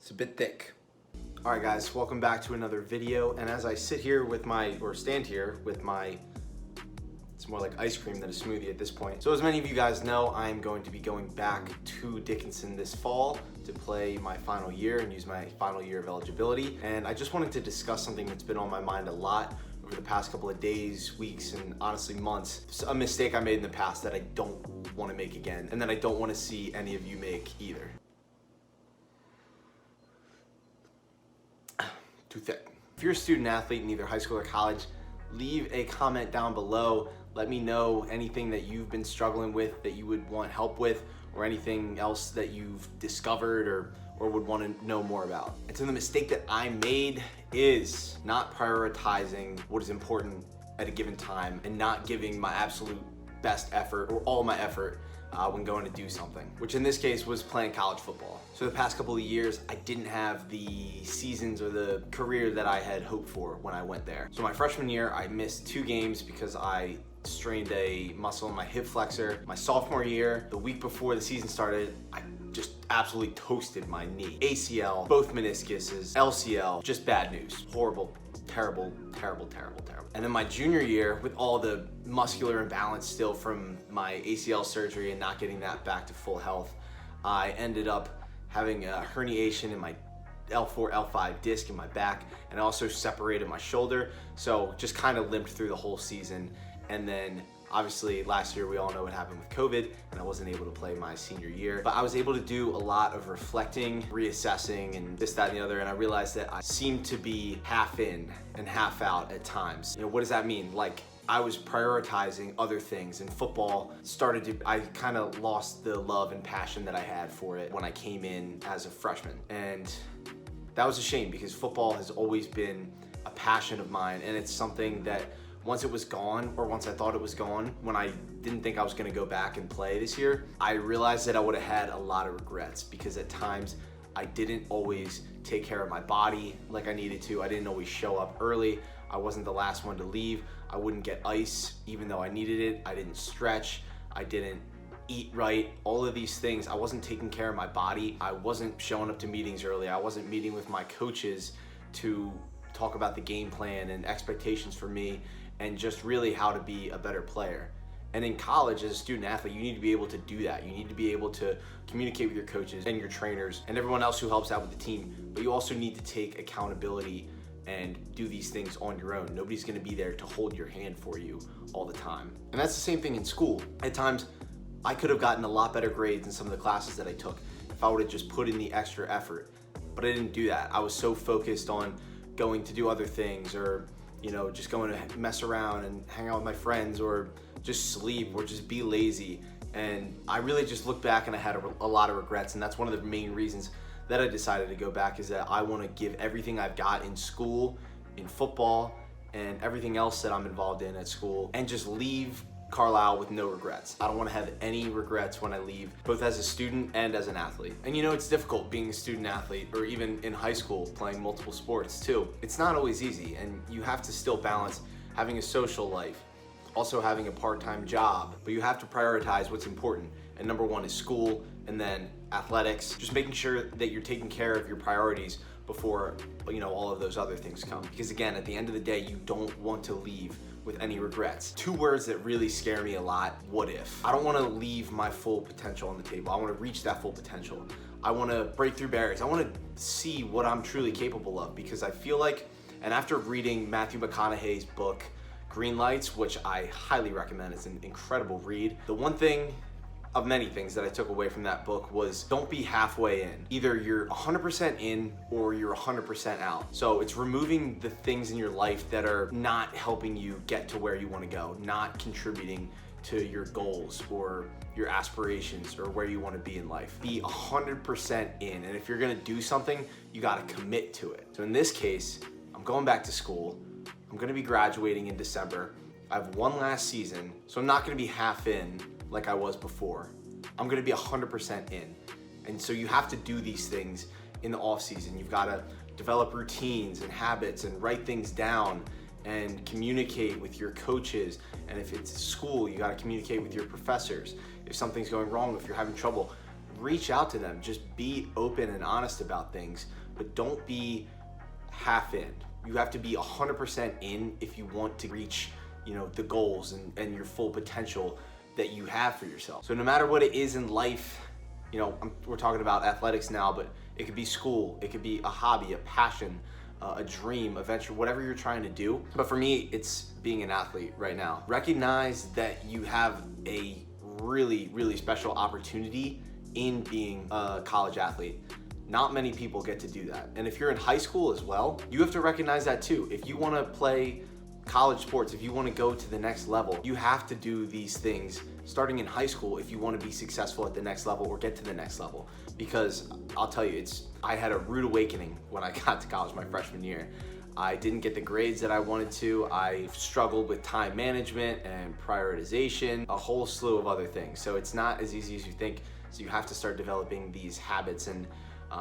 It's a bit thick. All right guys, welcome back to another video. And as I stand here with my, it's more like ice cream than a smoothie at this point. So as many of you guys know, I'm going to be going back to Dickinson this fall to play my final year and use my final year of eligibility. And I just wanted to discuss something that's been on my mind a lot over the past couple of days, weeks, and honestly months. It's a mistake I made in the past that I don't want to make again, and that I don't want to see any of you make either. Too thick. If you're a student athlete in either high school or college, leave a comment down below. Let me know anything that you've been struggling with that you would want help with, or anything else that you've discovered or would want to know more about. And so the mistake that I made is not prioritizing what is important at a given time and not giving my absolute best effort or all my effort when going to do something, which in this case was playing college football. So the past couple of years, I didn't have the seasons or the career that I had hoped for when I went there. So my freshman year, I missed 2 games because I strained a muscle in my hip flexor. My sophomore year, the week before the season started, I just absolutely toasted my knee. ACL, both meniscuses, LCL, just bad news. Horrible, terrible, terrible, terrible, terrible. And then my junior year, with all the muscular imbalance still from my ACL surgery and not getting that back to full health, I ended up having a herniation in my L4, L5 disc in my back, and I also separated my shoulder. So just kind of limped through the whole season. And then obviously last year we all know what happened with COVID, and I wasn't able to play my senior year. But I was able to do a lot of reflecting, reassessing, and this, that, and the other, and I realized that I seemed to be half in and half out at times. You know, what does that mean? Like, I was prioritizing other things, and football I kind of lost the love and passion that I had for it when I came in as a freshman. And that was a shame, because football has always been a passion of mine, and it's something that once it was gone, or once I thought it was gone, when I didn't think I was gonna go back and play this year, I realized that I would have had a lot of regrets, because at times I didn't always take care of my body like I needed to. I didn't always show up early. I wasn't the last one to leave. I wouldn't get ice even though I needed it. I didn't stretch. I didn't eat right. All of these things, I wasn't taking care of my body. I wasn't showing up to meetings early. I wasn't meeting with my coaches to talk about the game plan and expectations for me, and just really how to be a better player. And in college, as a student athlete, you need to be able to do that. You need to be able to communicate with your coaches and your trainers and everyone else who helps out with the team. But you also need to take accountability and do these things on your own. Nobody's gonna be there to hold your hand for you all the time. And that's the same thing in school. At times, I could have gotten a lot better grades in some of the classes that I took if I would have just put in the extra effort. But I didn't do that. I was so focused on going to do other things, or just going to mess around and hang out with my friends, or just sleep, or just be lazy. And I really just looked back and I had a lot of regrets, and that's one of the main reasons that I decided to go back, is that I want to give everything I've got in school, in football, and everything else that I'm involved in at school, and just leave Carlisle with no regrets. I don't want to have any regrets when I leave, both as a student and as an athlete. And it's difficult being a student athlete, or even in high school playing multiple sports too. It's not always easy, and you have to still balance having a social life, also having a part-time job, but you have to prioritize what's important. And number one is school, and then athletics, just making sure that you're taking care of your priorities before all of those other things come. Because again, at the end of the day, you don't want to leave with any regrets. 2 words that really scare me a lot: what if? I don't want to leave my full potential on the table. I want to reach that full potential. I want to break through barriers. I want to see what I'm truly capable of, because I feel like, and after reading Matthew McConaughey's book, Green Lights, which I highly recommend, it's an incredible read, the one thing of many things that I took away from that book was, don't be halfway in. Either you're 100% in or you're 100% out. So it's removing the things in your life that are not helping you get to where you want to go, not contributing to your goals or your aspirations or where you want to be in life. Be 100% in, and if you're gonna do something, you gotta commit to it. So in this case, I'm going back to school. I'm gonna be graduating in December. I have one last season, so I'm not gonna be half in like I was before. I'm gonna be 100% in. And so you have to do these things in the off season. You've gotta develop routines and habits and write things down and communicate with your coaches. And if it's school, you gotta communicate with your professors. If something's going wrong, if you're having trouble, reach out to them. Just be open and honest about things, but don't be half in. You have to be 100% in if you want to reach, the goals and your full potential that you have for yourself. So no matter what it is in life, we're talking about athletics now, but it could be school, it could be a hobby, a passion, a dream, a venture, whatever you're trying to do. But for me, it's being an athlete right now. Recognize that you have a really, really special opportunity in being a college athlete. Not many people get to do that. And if you're in high school as well, you have to recognize that too. If you want to play college sports, if you want to go to the next level, you have to do these things starting in high school if you want to be successful at the next level or get to the next level. Because I'll tell you, I had a rude awakening when I got to college my freshman year. I didn't get the grades that I wanted to. I struggled with time management and prioritization, a whole slew of other things. So it's not as easy as you think. So you have to start developing these habits and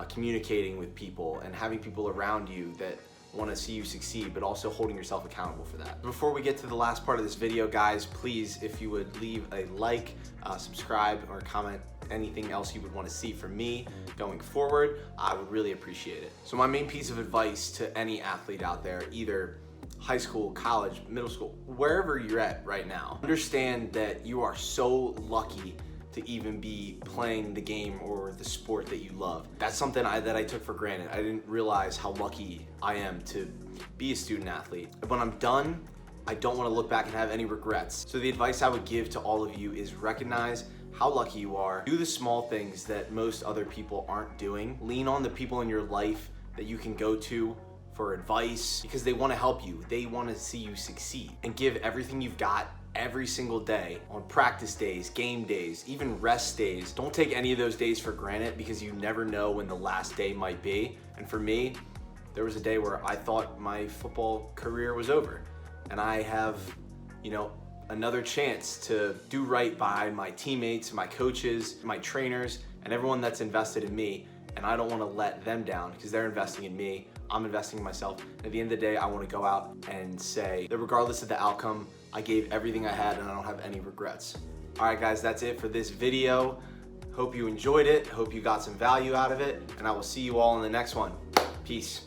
communicating with people and having people around you that want to see you succeed, but also holding yourself accountable for that. Before we get to the last part of this video, guys, please, if you would leave a like, subscribe, or comment anything else you would want to see from me going forward, I would really appreciate it. So my main piece of advice to any athlete out there, either high school, college, middle school, wherever you're at right now, understand that you are so lucky to even be playing the game or the sport that you love. That's something that I took for granted. I didn't realize how lucky I am to be a student athlete. When I'm done, I don't want to look back and have any regrets. So the advice I would give to all of you is recognize how lucky you are. Do the small things that most other people aren't doing. Lean on the people in your life that you can go to for advice because they want to help you. They want to see you succeed, and give everything you've got every single day on practice days, game days, even rest days. Don't take any of those days for granted because you never know when the last day might be. And for me, there was a day where I thought my football career was over, and I have, another chance to do right by my teammates, my coaches, my trainers, and everyone that's invested in me. And I don't want to let them down because they're investing in me. I'm investing in myself. And at the end of the day, I want to go out and say that regardless of the outcome, I gave everything I had and I don't have any regrets. All right, guys, that's it for this video. Hope you enjoyed it. Hope you got some value out of it. And I will see you all in the next one. Peace.